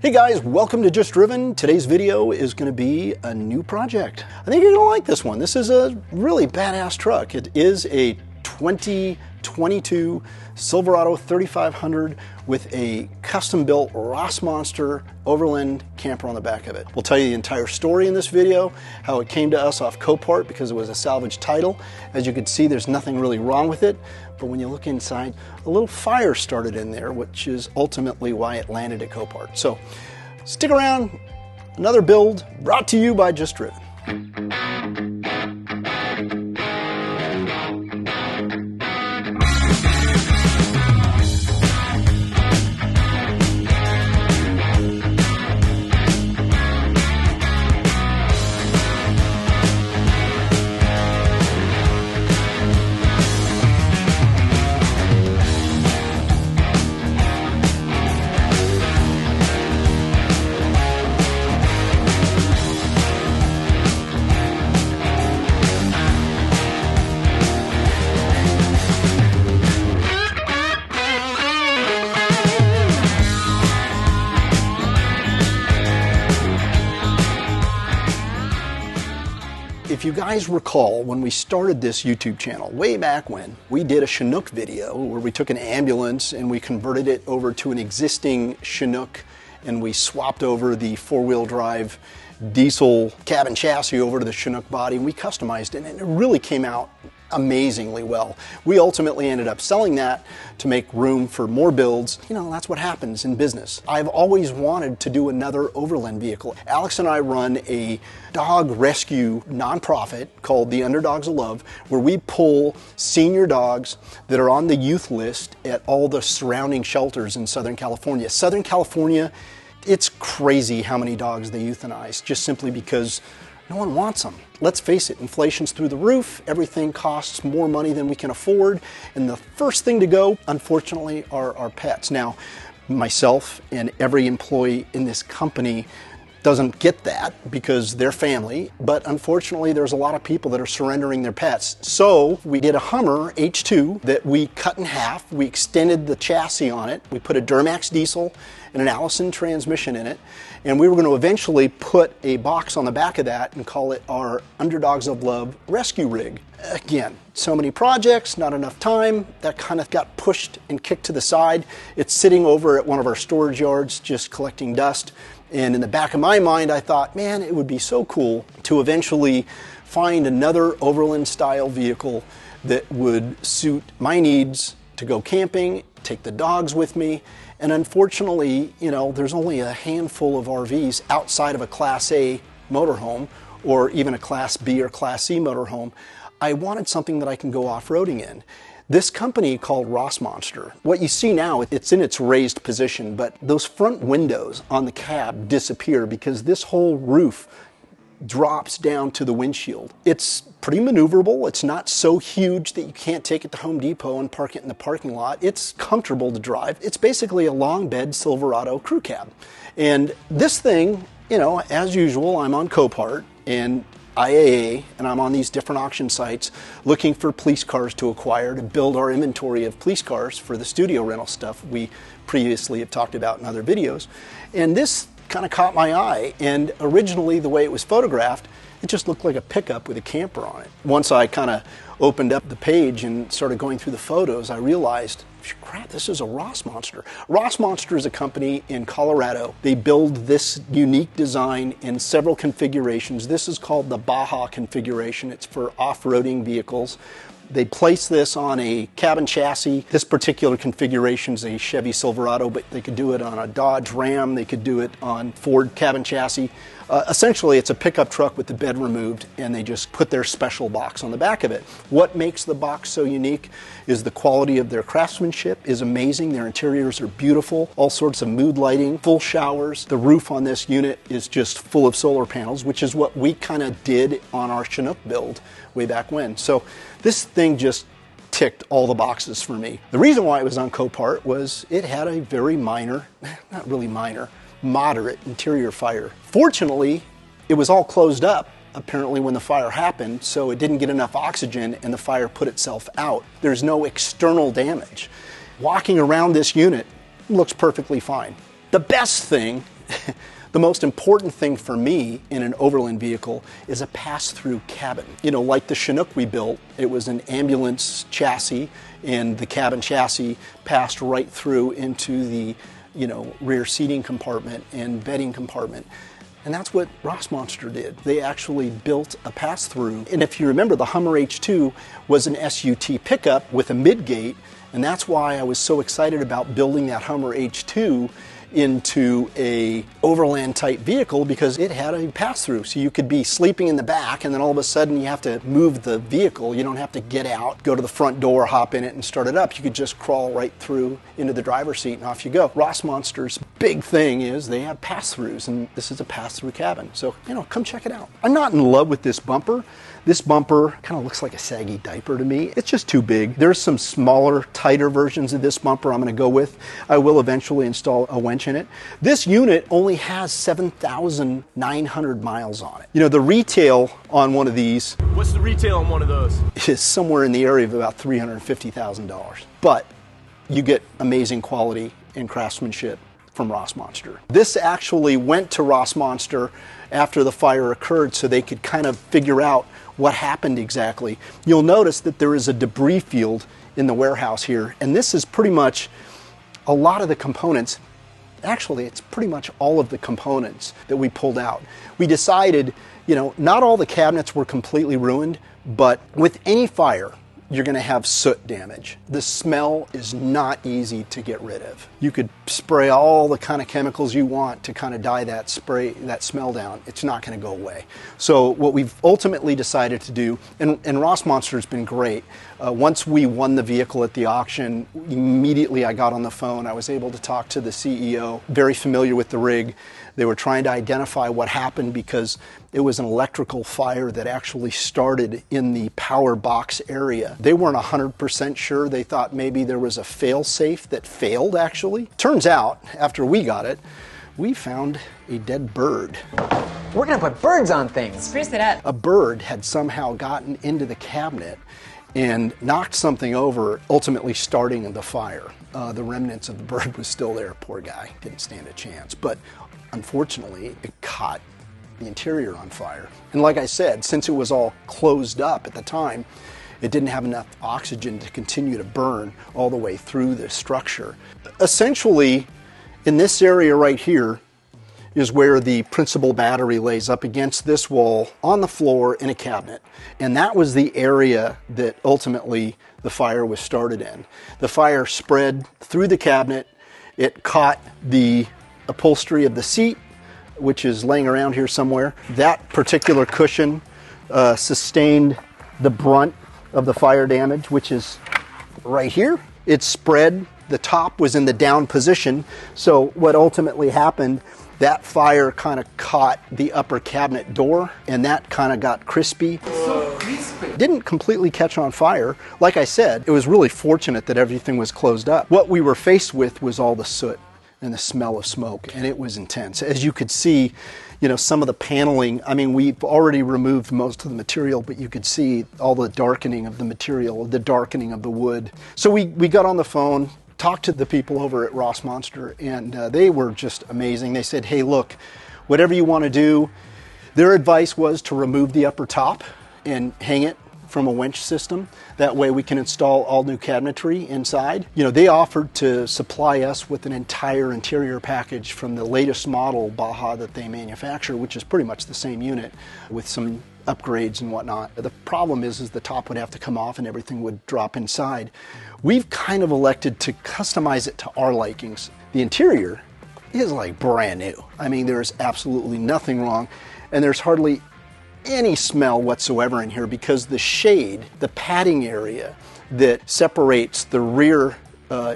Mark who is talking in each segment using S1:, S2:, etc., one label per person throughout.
S1: Hey guys, welcome to Just Driven. Today's video is going to be a new project. I think you're going to like this one. This is a really badass truck. It is a 2022 Silverado 3500 with a custom-built Rossmonster Overland camper on the back of it. We'll tell you the entire story in this video, how it came to us off Copart because it was a salvage title. As you can see, there's nothing really wrong with it, but when you look inside, a little fire started in there, which is ultimately why it landed at Copart. So stick around, another build brought to you by Just Driven. If you guys recall, when we started this YouTube channel, way back when, we did a Chinook video where we took an ambulance and we converted it over to an existing Chinook and we swapped over the four-wheel drive diesel cabin chassis over to the Chinook body and we customized it and it really came out amazingly well. We ultimately ended up selling that to make room for more builds. You know, that's what happens in business. I've always wanted to do another Overland vehicle. Alex and I run a dog rescue nonprofit called the Underdogs of Love, where we pull senior dogs that are on the youth list at all the surrounding shelters in Southern California. Southern California, it's crazy how many dogs they euthanize just simply because no one wants them. Let's face it, inflation's through the roof, everything costs more money than we can afford, and the first thing to go, unfortunately, are our pets. Now, myself and every employee in this company doesn't get that because they're family, but unfortunately there's a lot of people that are surrendering their pets. So we did a Hummer H2 that we cut in half, we extended the chassis on it, we put a Duramax diesel and an Allison transmission in it, and we were going to eventually put a box on the back of that and call it our Underdogs of Love rescue rig. Again, so many projects, not enough time, that kind of got pushed and kicked to the side. It's sitting over at one of our storage yards just collecting dust. And in the back of my mind, I thought, man, it would be so cool to eventually find another Overland style vehicle that would suit my needs to go camping, take the dogs with me. And unfortunately, you know, there's only a handful of RVs outside of a Class A motorhome or even a Class B or Class C motorhome. I wanted something that I can go off-roading in. This company called Rossmonster, what you see now, it's in its raised position, but those front windows on the cab disappear because this whole roof drops down to the windshield. It's pretty maneuverable. It's not so huge that you can't take it to Home Depot and park it in the parking lot. It's comfortable to drive. It's basically a long bed Silverado crew cab. And this thing, you know, as usual, I'm on Copart and IAA, and I'm on these different auction sites looking for police cars to acquire to build our inventory of police cars for the studio rental stuff we previously have talked about in other videos. And this kind of caught my eye, and originally the way it was photographed, it just looked like a pickup with a camper on it. Once I kind of opened up the page and started going through the photos, I realized, crap, this is a Rossmonster. Rossmonster is a company in Colorado. They build this unique design in several configurations. This is called the Baja configuration. It's for off-roading vehicles. They place this on a cabin chassis. This particular configuration is a Chevy Silverado, but they could do it on a Dodge Ram. They could do it on Ford cabin chassis. Essentially, it's a pickup truck with the bed removed, and they just put their special box on the back of it. What makes the box so unique is the quality of their craftsmanship is amazing. Their interiors are beautiful, all sorts of mood lighting, full showers. The roof on this unit is just full of solar panels, which is what we kind of did on our Chinook build way back when. So this thing just ticked all the boxes for me. The reason why it was on Copart was it had a very minor, not really minor, moderate interior fire. Fortunately, it was all closed up apparently when the fire happened, so it didn't get enough oxygen and the fire put itself out. There's no external damage. Walking around this unit looks perfectly fine. The best thing the most important thing for me in an Overland vehicle is a pass-through cabin. You know, like the Chinook we built, it was an ambulance chassis, and the cabin chassis passed right through into the, you know, rear seating compartment and bedding compartment. And that's what Rossmonster did. They actually built a pass-through. And if you remember, the Hummer H2 was an SUT pickup with a midgate, and that's why I was so excited about building that Hummer H2 into a Overland type vehicle, because it had a pass-through. So you could be sleeping in the back, and then all of a sudden you have to move the vehicle. You don't have to get out, go to the front door, hop in it, and start it up. You could just crawl right through into the driver's seat and off you go. Rossmonster's big thing is they have pass-throughs, and this is a pass-through cabin. So, you know, come check it out. I'm not in love with this bumper. This bumper kind of looks like a saggy diaper to me. It's just too big. There's some smaller, tighter versions of this bumper I'm going to go with. I will eventually install a winch in it. This unit only has 7,900 miles on it. You know, the retail on one of these...
S2: What's the retail on one of those?
S1: ...is somewhere in the area of about $350,000. But you get amazing quality and craftsmanship from Rossmonster. This actually went to Rossmonster after the fire occurred so they could kind of figure out what happened exactly. You'll notice that there is a debris field in the warehouse here, and this is pretty much a lot of the components. Actually, it's pretty much all of the components that we pulled out. We decided, you know, not all the cabinets were completely ruined, but with any fire, you're going to have soot damage. The smell is not easy to get rid of. You could spray all the kind of chemicals you want to kind of die that smell down. It's not going to go away. So what we've ultimately decided to do, and Rossmonster's been great. Once we won the vehicle at the auction, immediately I got on the phone. I was able to talk to the CEO, very familiar with the rig. They were trying to identify what happened because it was an electrical fire that actually started in the power box area. They weren't 100% sure. They thought maybe there was a fail-safe that failed, actually. Turns out, after we got it, we found a dead bird.
S3: We're gonna put birds on things.
S4: Spruce it up.
S1: A bird had somehow gotten into the cabinet and knocked something over, ultimately starting the fire. The remnants of the bird was still there. Poor guy, didn't stand a chance. But unfortunately, it caught the interior on fire. And like I said, since it was all closed up at the time, it didn't have enough oxygen to continue to burn all the way through the structure. Essentially, in this area right here is where the principal battery lays up against this wall on the floor in a cabinet. And that was the area that ultimately the fire was started in. The fire spread through the cabinet. It caught the upholstery of the seat, which is laying around here somewhere. That particular cushion sustained the brunt of the fire damage, which is right here. It spread. The top was in the down position. So what ultimately happened, that fire kind of caught the upper cabinet door, and that kind of got crispy.
S3: So crispy.
S1: Didn't completely catch on fire. Like I said, it was really fortunate that everything was closed up. What we were faced with was all the soot and the smell of smoke, and it was intense. As you could see, you know, some of the paneling, I mean, we've already removed most of the material, but you could see all the darkening of the material, the darkening of the wood. So we got on the phone, talked to the people over at Rossmonster, and they were just amazing. They said, hey, look, whatever you want to do. Their advice was to remove the upper top and hang it from a winch system. That way we can install all new cabinetry inside. You know, they offered to supply us with an entire interior package from the latest model Baja that they manufacture, which is pretty much the same unit with some upgrades and whatnot. The problem is the top would have to come off and everything would drop inside. We've kind of elected to customize it to our likings. The interior is like brand new. I mean, there's absolutely nothing wrong, and there's hardly any smell whatsoever in here because the shade, the padding area that separates the rear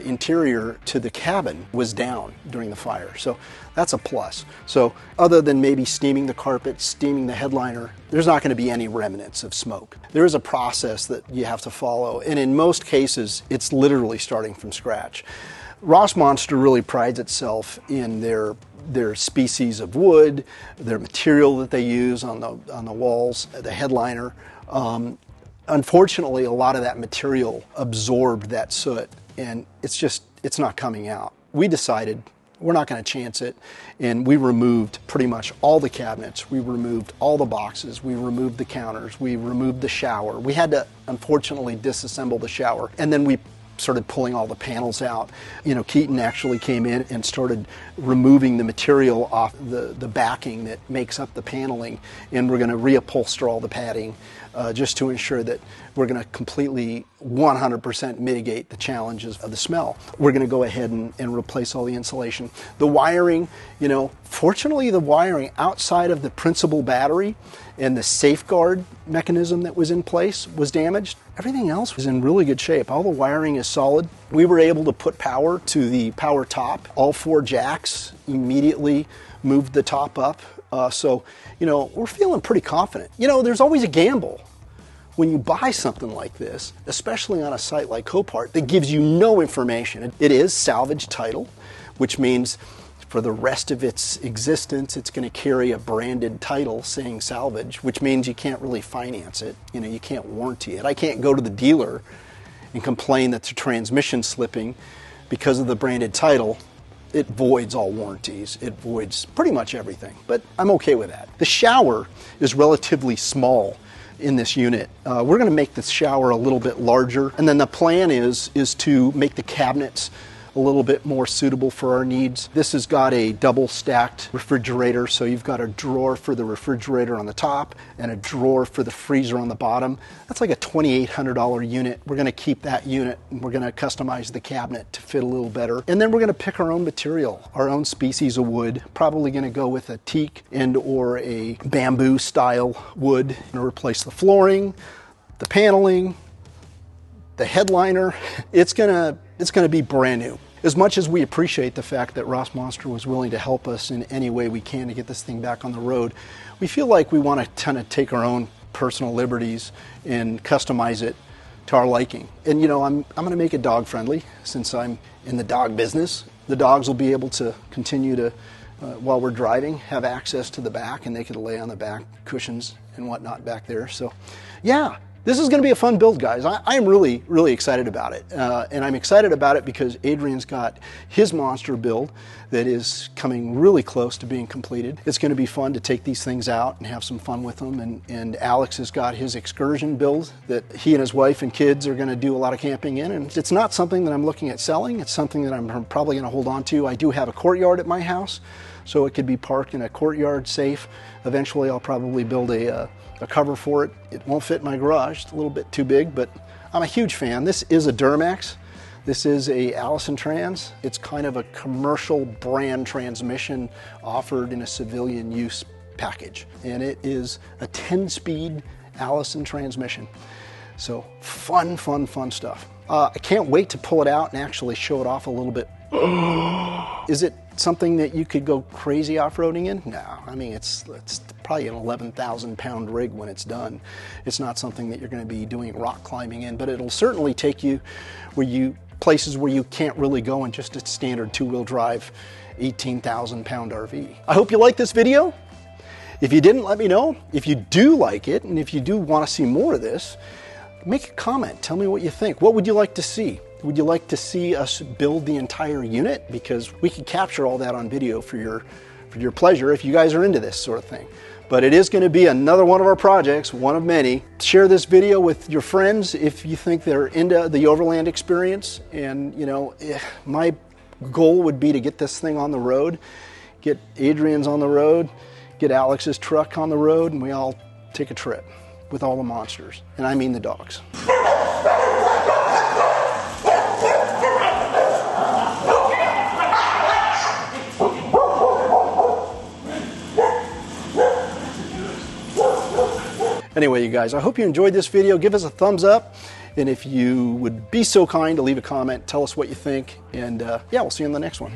S1: interior to the cabin was down during the fire. So that's a plus. So other than maybe steaming the carpet, steaming the headliner, there's not going to be any remnants of smoke. There is a process that you have to follow, and in most cases, it's literally starting from scratch. Rossmonster really prides itself in their species of wood, their material that they use on the walls, the headliner. Unfortunately, a lot of that material absorbed that soot, and it's not coming out. We decided We're not going to chance it. And we removed pretty much all the cabinets. We removed all the boxes. We removed the counters. We removed the shower. We had to, unfortunately, disassemble the shower. And then we started pulling all the panels out. You know, Keaton actually came in and started removing the material off the backing that makes up the paneling, and we're going to reupholster all the padding just to ensure that we're going to completely 100% mitigate the challenges of the smell. We're going to go ahead and replace all the insulation. The wiring, you know, fortunately the wiring outside of the principal battery and the safeguard mechanism that was in place was damaged. Everything else was in really good shape. All the wiring is solid. We were able to put power to the power top. All 4 jacks immediately moved the top up. So, you know, we're feeling pretty confident. You know, there's always a gamble when you buy something like this, especially on a site like Copart that gives you no information. It is salvage title, which means for the rest of its existence, it's going to carry a branded title saying salvage, which means you can't really finance it. You know, you can't warranty it. I can't go to the dealer and complain that the transmission's slipping because of the branded title. It voids all warranties. It voids pretty much everything, but I'm okay with that. The shower is relatively small in this unit. We're going to make the shower a little bit larger, and then the plan is to make the cabinets a little bit more suitable for our needs. This has got a double stacked refrigerator, so you've got a drawer for the refrigerator on the top and a drawer for the freezer on the bottom. That's like a $2,800 unit. We're going to keep that unit and we're going to customize the cabinet to fit a little better. And then we're going to pick our own material, our own species of wood. Probably going to go with a teak and or a bamboo style wood and replace the flooring, the paneling, the headliner. It's gonna be brand new. As much as we appreciate the fact that Rossmonster was willing to help us in any way we can to get this thing back on the road, we feel like we want to kind of take our own personal liberties and customize it to our liking. And you know, I'm going to make it dog friendly since I'm in the dog business. The dogs will be able to continue to, while we're driving, have access to the back, and they could lay on the back cushions and whatnot back there. So, yeah. This is going to be a fun build, guys. I'm really, really excited about it. And I'm excited about it because Adrian's got his monster build that is coming really close to being completed. It's going to be fun to take these things out and have some fun with them. And Alex has got his excursion build that he and his wife and kids are going to do a lot of camping in. And it's not something that I'm looking at selling. It's something that I'm probably going to hold on to. I do have a courtyard at my house, so it could be parked in a courtyard safe. Eventually, I'll probably build a cover for it. It won't fit in my garage. It's a little bit too big, but I'm a huge fan. This is a Duramax. This is a Allison Trans. It's kind of a commercial brand transmission offered in a civilian use package. And it is a 10-speed Allison transmission. So fun, fun, fun stuff. I can't wait to pull it out and actually show it off a little bit. Is it something that you could go crazy off-roading in? No, I mean, it's probably an 11,000-pound rig when it's done. It's not something that you're going to be doing rock climbing in, but it'll certainly take you places where you can't really go in just a standard two-wheel drive 18,000-pound RV. I hope you like this video. If you didn't, let me know. If you do like it, and if you do want to see more of this, make a comment. Tell me what you think. What would you like to see? Would you like to see us build the entire unit? Because we can capture all that on video for your pleasure if you guys are into this sort of thing. But it is going to be another one of our projects, one of many. Share this video with your friends if you think they're into the Overland experience. And you know, my goal would be to get this thing on the road, get Adrian's on the road, get Alex's truck on the road, and we all take a trip with all the monsters. And I mean the dogs. Anyway, you guys, I hope you enjoyed this video. Give us a thumbs up. And if you would be so kind to leave a comment, tell us what you think. And yeah, we'll see you in the next one.